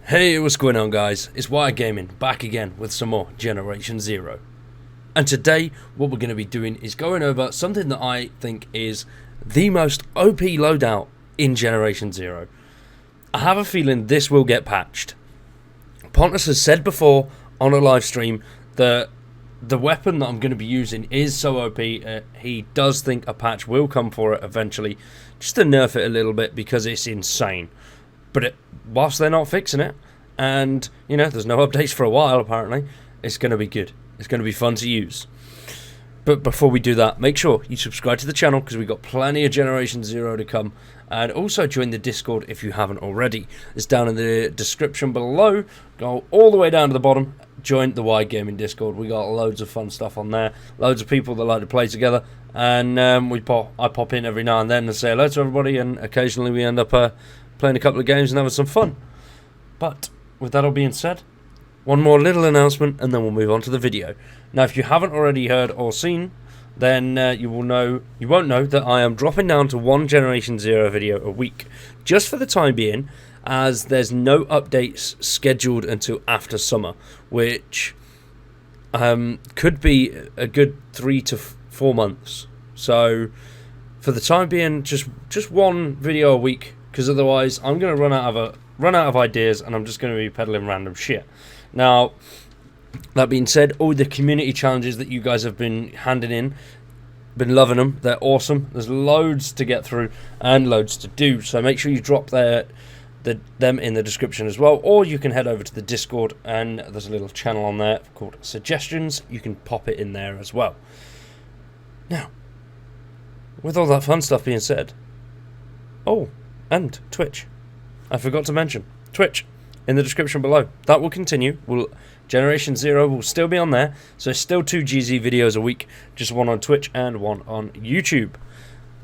Hey, what's going on, guys? It's Wire Gaming, back again with some more Generation Zero. And today, what we're going to be doing is going over something that I think is the most OP loadout in Generation Zero. I have a feeling this will get patched. Pontus has said before on a live stream that the weapon that I'm going to be using is so OP, he does think a patch will come for it eventually, just to nerf it a little bit because it's insane. But whilst they're not fixing it, and, you know, there's no updates for a while, apparently, it's going to be good. It's going to be fun to use. But before we do that, make sure you subscribe to the channel, because we've got plenty of Generation Zero to come. And also join the Discord if you haven't already. It's down in the description below. Go all the way down to the bottom. Join the Wide Gaming Discord. We got loads of fun stuff on there. Loads of people that like to play together. And I pop in every now and then and say hello to everybody. And occasionally we end up playing a couple of games and having some fun. But with that all being said, one more little announcement and then we'll move on to the video. Now, if you haven't already heard or seen, then you won't know that I am dropping down to one Generation Zero video a week, just for the time being, as there's no updates scheduled until after summer, which could be a good 3 to 4 months. So for the time being, just one video a week, because otherwise I'm going to run out of ideas and I'm just going to be peddling random shit. Now, that being said, all the community challenges that you guys have been handing in, been loving them. They're awesome. There's loads to get through and loads to do. So make sure you drop them in the description as well. Or you can head over to the Discord and there's a little channel on there called Suggestions. You can pop it in there as well. Now, with all that fun stuff being said, oh, and Twitch. I forgot to mention Twitch in the description below. That will continue. Generation Zero will still be on there, so it's still 2 GZ videos a week, just one on Twitch and one on YouTube.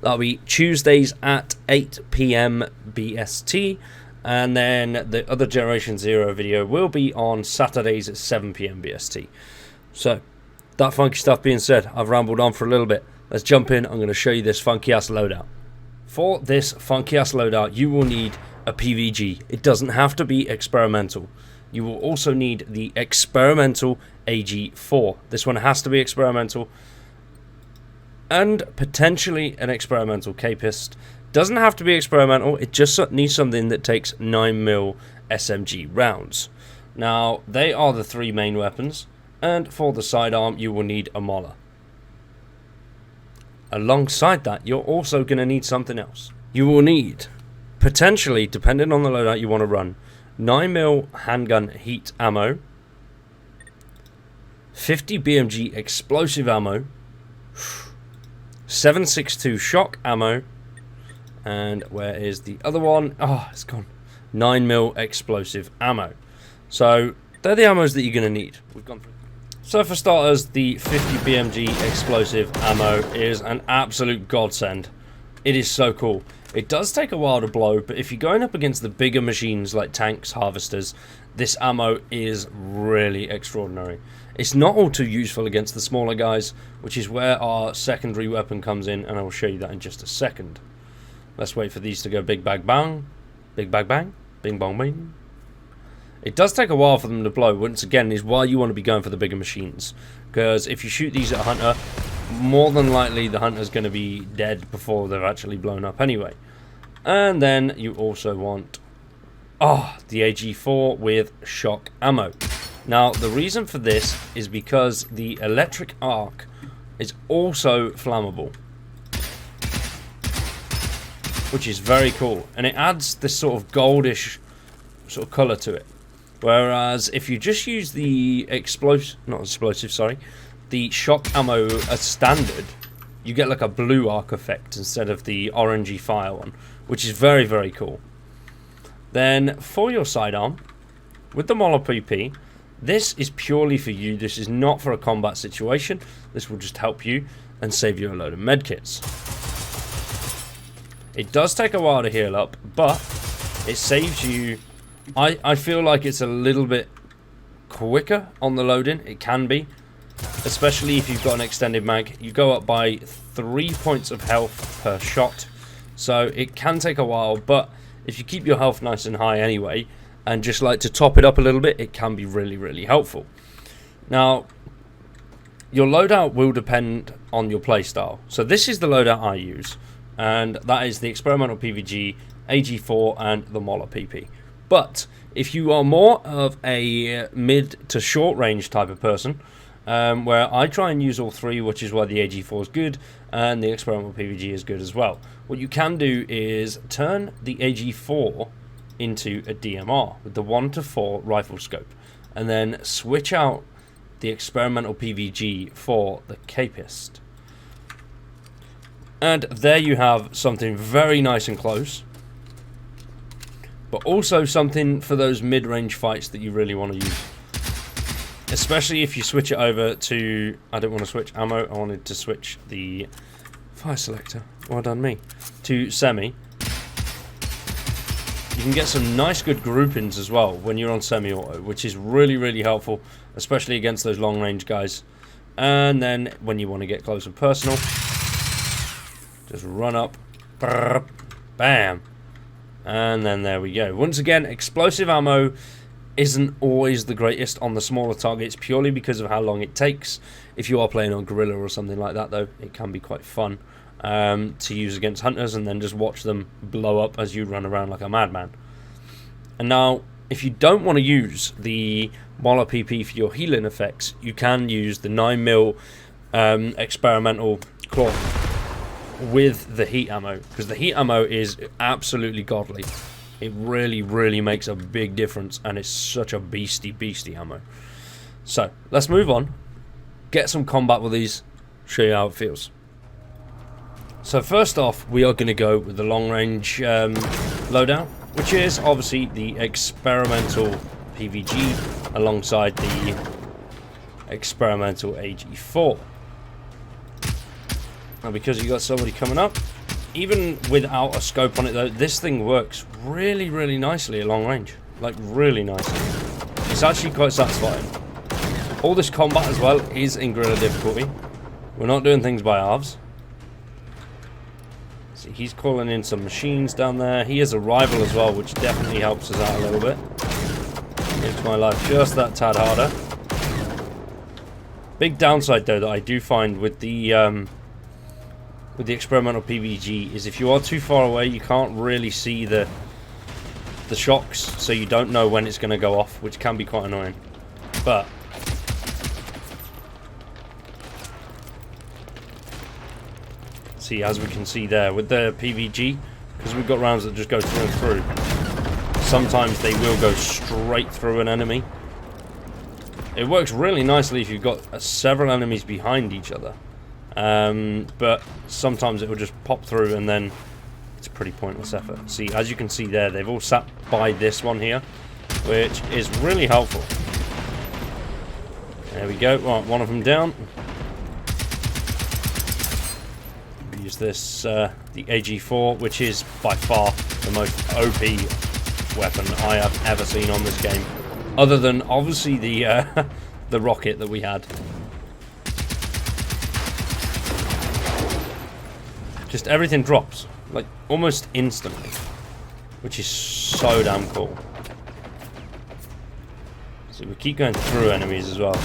That'll be Tuesdays at 8 PM BST, and then the other Generation Zero video will be on Saturdays at 7 PM BST. So, that funky stuff being said, I've rambled on for a little bit. Let's jump in. I'm going to show you this funky ass loadout. For this funky ass loadout, you will need a PVG. It doesn't have to be experimental. You will also need the experimental AG4. This one has to be experimental, and potentially an experimental capist. Doesn't have to be experimental, it just needs something that takes 9mm SMG rounds. Now, they are the 3 main weapons, and for the sidearm you will need a Moller. Alongside that, you're also going to need something else. You will need, potentially, depending on the loadout you want to run, 9mm handgun heat ammo, 50 BMG explosive ammo, 7.62 shock ammo, and where is the other one? Oh, it's gone. 9mm explosive ammo. So they're the ammos that you're going to need. We've gone through. So for starters, the 50 BMG explosive ammo is an absolute godsend. It is so cool. It does take a while to blow, but if you're going up against the bigger machines like tanks, harvesters, this ammo is really extraordinary. It's not all too useful against the smaller guys, which is where our secondary weapon comes in, and I will show you that in just a second. Let's wait for these to go big bang bang, big bang bang, bing bong bing. It does take a while for them to blow. Once again, is why you want to be going for the bigger machines, because if you shoot these at a hunter, more than likely the hunter's going to be dead before they're actually blown up anyway. And then you also want the AG4 with shock ammo. Now, the reason for this is because the electric arc is also flammable, which is very cool, and it adds this sort of goldish sort of colour to it. Whereas if you just use the the shock ammo as standard, you get like a blue arc effect instead of the orangey fire one, which is very, very cool. Then for your sidearm, with the Moller PP, this is purely for you. This is not for a combat situation. This will just help you and save you a load of medkits. It does take a while to heal up, but it saves you. I feel like it's a little bit quicker on the loading. It can be, especially if you've got an extended mag. You go up by 3 points of health per shot, so it can take a while, but if you keep your health nice and high anyway, and just like to top it up a little bit, it can be really, really helpful. Now, your loadout will depend on your playstyle. So this is the loadout I use, and that is the experimental PVG, AG4, and the Moller PP. But if you are more of a mid to short range type of person, where I try and use all three, which is why the AG4 is good and the experimental PVG is good as well. What you can do is turn the AG4 into a DMR with the 1:4 rifle scope, and then switch out the experimental PVG for the Capist. And there you have something very nice and close, but also something for those mid-range fights that you really want to use. Especially if you switch it over to... I don't want to switch ammo, I wanted to switch the fire selector. Well done me. To semi. You can get some nice good groupings as well when you're on semi-auto, which is really, really helpful, especially against those long-range guys. And then when you want to get close and personal, just run up, bam, and then there we go. Once again, explosive ammo isn't always the greatest on the smaller targets, purely because of how long it takes. If you are playing on guerrilla or something like that, though, it can be quite fun to use against hunters and then just watch them blow up as you run around like a madman. And now, if you don't want to use the Moller PP for your healing effects, you can use the 9mm experimental claw with the heat ammo, because the heat ammo is absolutely godly. It really, really makes a big difference, and it's such a beastie ammo. So, let's move on, get some combat with these, show you how it feels. So first off, we are going to go with the long-range loadout, which is obviously the experimental PVG alongside the experimental AG4. Now, because you got somebody coming up, even without a scope on it though, this thing works really, really nicely at long range. Like, really nicely. It's actually quite satisfying. All this combat as well is in guerrilla difficulty. We're not doing things by halves. See, he's calling in some machines down there. He has a rival as well, which definitely helps us out a little bit. Makes my life just that tad harder. Big downside though that I do find with the experimental PVG is if you are too far away, you can't really see the shocks, so you don't know when it's going to go off, which can be quite annoying. But see, as we can see there with the PVG, because we've got rounds that just go through and through, sometimes they will go straight through an enemy. It works really nicely if you've got several enemies behind each other. But sometimes it will just pop through and then it's a pretty pointless effort. See, as you can see there, they've all sat by this one here, which is really helpful. There we go. Right, one of them down. Use this, the AG4, which is by far the most OP weapon I have ever seen on this game, other than obviously the the rocket that we had. Just everything drops, like, almost instantly, which is so damn cool. So we keep going through enemies as well.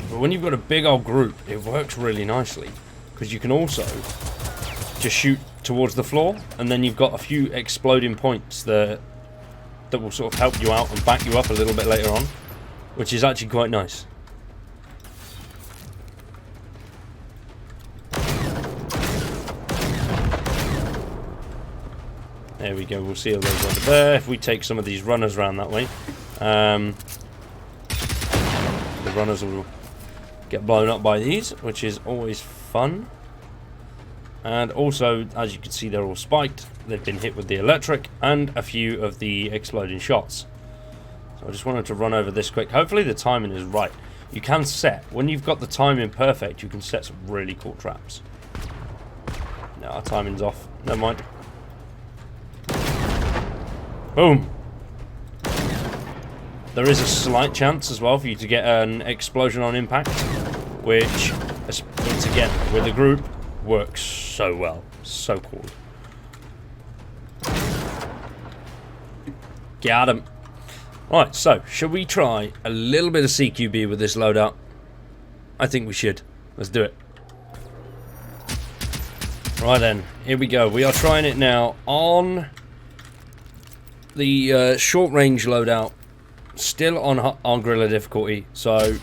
But when you've got a big old group, it works really nicely, because you can also just shoot towards the floor, and then you've got a few exploding points that will sort of help you out and back you up a little bit later on, which is actually quite nice. There we go, we'll see all those over there. If we take some of these runners around that way, the runners will get blown up by these, which is always fun. And also, as you can see, they're all spiked. They've been hit with the electric and a few of the exploding shots. So I just wanted to run over this quick. Hopefully the timing is right. You can set, when you've got the timing perfect, you can set some really cool traps. No, our timing's off. Never mind. Boom! There is a slight chance as well for you to get an explosion on impact, which, once again, with a group, works so well. So cool. Got him. Right, so, should we try a little bit of CQB with this loadout? I think we should. Let's do it. Right then, here we go. We are trying it now on the short range loadout. Still on guerrilla difficulty, so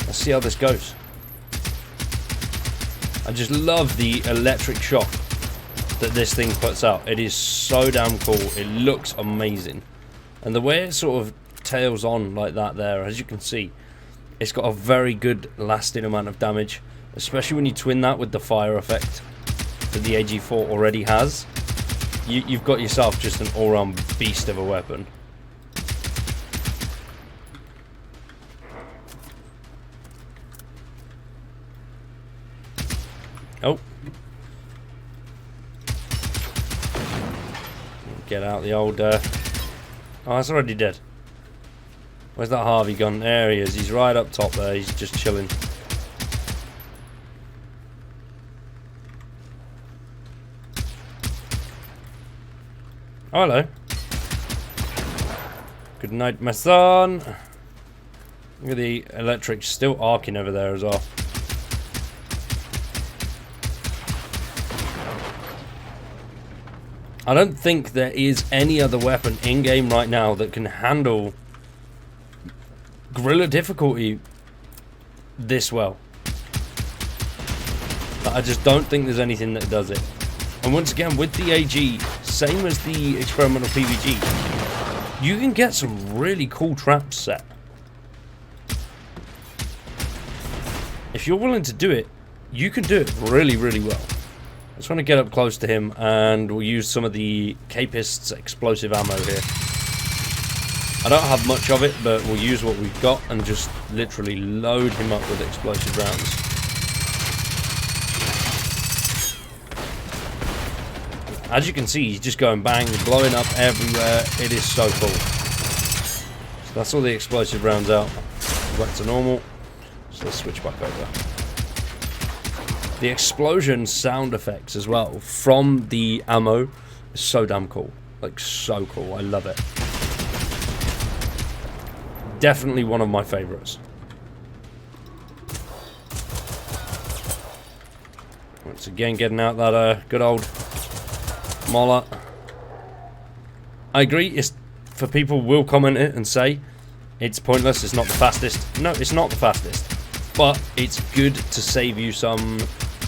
let's see how this goes. I just love the electric shock that this thing puts out. It is so damn cool. It looks amazing. And the way it sort of tails on like that there, as you can see, it's got a very good lasting amount of damage, especially when you twin that with the fire effect that the AG4 already has. You've got yourself just an all-round beast of a weapon. Oh. Get out the old... Oh, that's already dead. Where's that Harvey gone? There he is. He's right up top there. He's just chilling. Oh, hello. Good night, my son. Look at the electric still arcing over there as well. I don't think there is any other weapon in-game right now that can handle guerrilla difficulty this well. I just don't think there's anything that does it. And once again, with the AG, same as the experimental PVG, you can get some really cool traps set. If you're willing to do it, you can do it really, really well. I just want to get up close to him, and we'll use some of the Capist's explosive ammo here. I don't have much of it, but we'll use what we've got and just literally load him up with explosive rounds. As you can see, he's just going bang, blowing up everywhere. It is so cool. So that's all the explosive rounds out. Back to normal. So let's switch back over. The explosion sound effects as well from the ammo is so damn cool. Like, so cool. I love it. Definitely one of my favorites. Once again, getting out that good old Moller. I agree, it's for people will comment it and say it's pointless, it's not the fastest. No, it's not the fastest, but it's good to save you some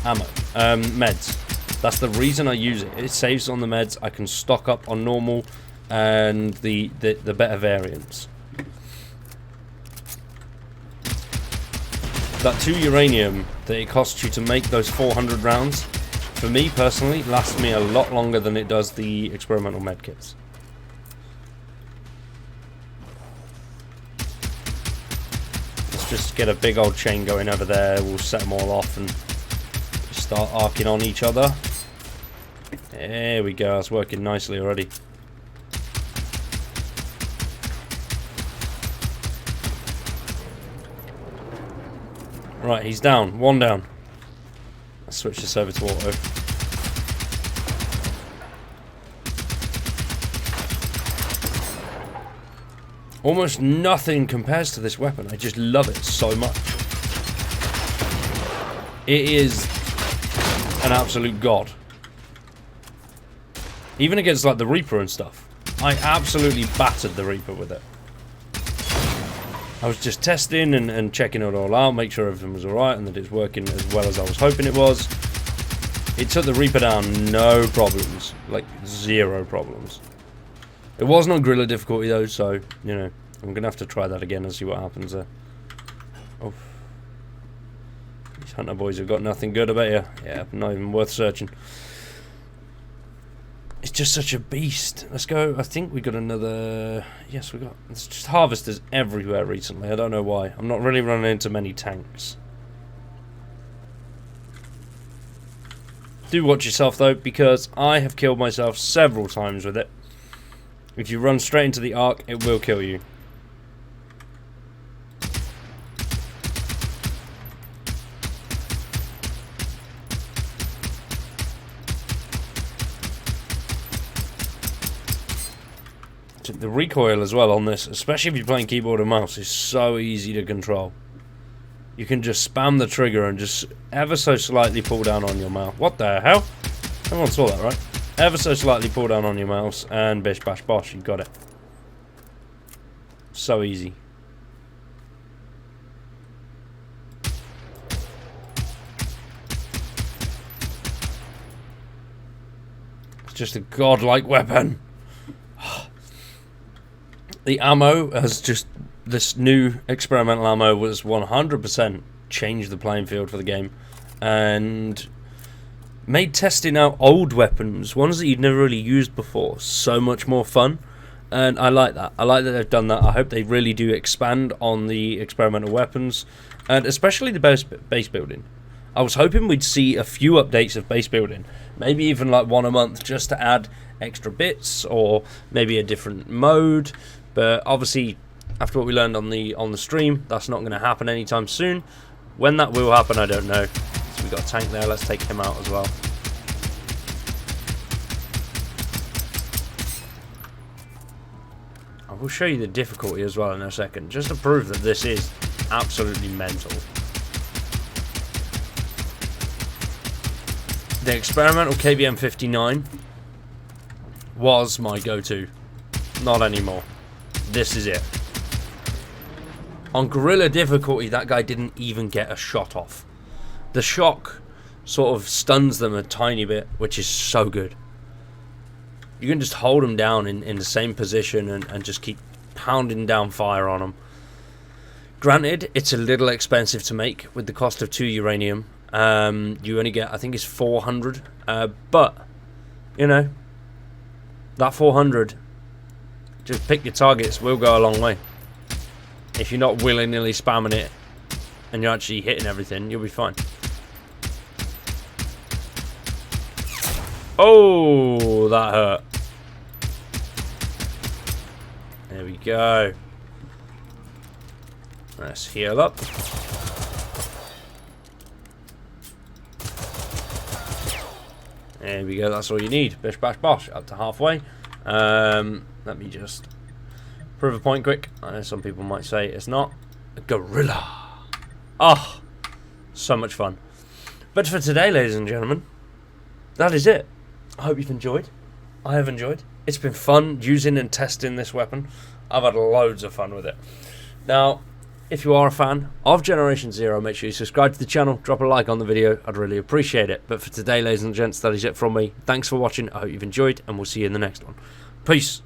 ammo, meds. That's the reason I use it. It saves on the meds. I can stock up on normal and the better variants. That 2 uranium that it costs you to make those 400 rounds, for me personally, lasts me a lot longer than it does the experimental medkits. Let's just get a big old chain going over there. We'll set them all off and start arcing on each other. There we go. That's working nicely already. Right, he's down. One down. Let's switch this over to auto. Almost nothing compares to this weapon. I just love it so much. It is an absolute god. Even against like the Reaper and stuff. I absolutely battered the Reaper with it. I was just testing and checking it all out, make sure everything was alright and that it's working as well as I was hoping it was. It took the Reaper down, no problems. Like, 0 problems. It wasn't on guerrilla difficulty though, so, you know, I'm going to have to try that again and see what happens there. Oh. These hunter boys have got nothing good about you. Yeah, not even worth searching. It's just such a beast. Let's go. I think we got another... Yes, we got... It's just harvesters everywhere recently. I don't know why. I'm not really running into many tanks. Do watch yourself, though, because I have killed myself several times with it. If you run straight into the arc, it will kill you. The recoil as well on this, especially if you're playing keyboard and mouse, is so easy to control. You can just spam the trigger and just ever so slightly pull down on your mouse. What the hell? Everyone saw that, right? Ever so slightly pull down on your mouse and bish bash bosh, you got it. So easy. It's just a godlike weapon. The ammo has just... This new experimental ammo was 100% changed the playing field for the game. And made testing out old weapons, ones that you'd never really used before, so much more fun. And I like that. I like that they've done that. I hope they really do expand on the experimental weapons, and especially the base building. I was hoping we'd see a few updates of base building, maybe even like one a month, just to add extra bits or maybe a different mode. But obviously, after what we learned on the stream, that's not going to happen anytime soon. When that will happen, I don't know. So we've got a tank there. Let's take him out as well. I will show you the difficulty as well in a second, just to prove that this is absolutely mental. The experimental KBM 59 was my go-to. Not anymore. This is it. On guerrilla difficulty, that guy didn't even get a shot off. The shock sort of stuns them a tiny bit, which is so good. You can just hold them down in the same position and just keep pounding down fire on them. Granted, it's a little expensive to make with the cost of 2 uranium. You only get, I think it's 400. But, you know, that 400, just pick your targets, will go a long way. If you're not willy-nilly spamming it and you're actually hitting everything, you'll be fine. Oh, that hurt. There we go. Let's heal up. There we go, that's all you need. Bish bash bosh, up to halfway. Let me just prove a point quick. I know some people might say it's not. A guerrilla. Oh, so much fun. But for today, ladies and gentlemen, that is it. I hope you've enjoyed. I have enjoyed. It's been fun using and testing this weapon. I've had loads of fun with it. Now, if you are a fan of Generation Zero, make sure you subscribe to the channel, drop a like on the video. I'd really appreciate it. But for today, ladies and gents, that is it from me. Thanks for watching. I hope you've enjoyed, and we'll see you in the next one. Peace.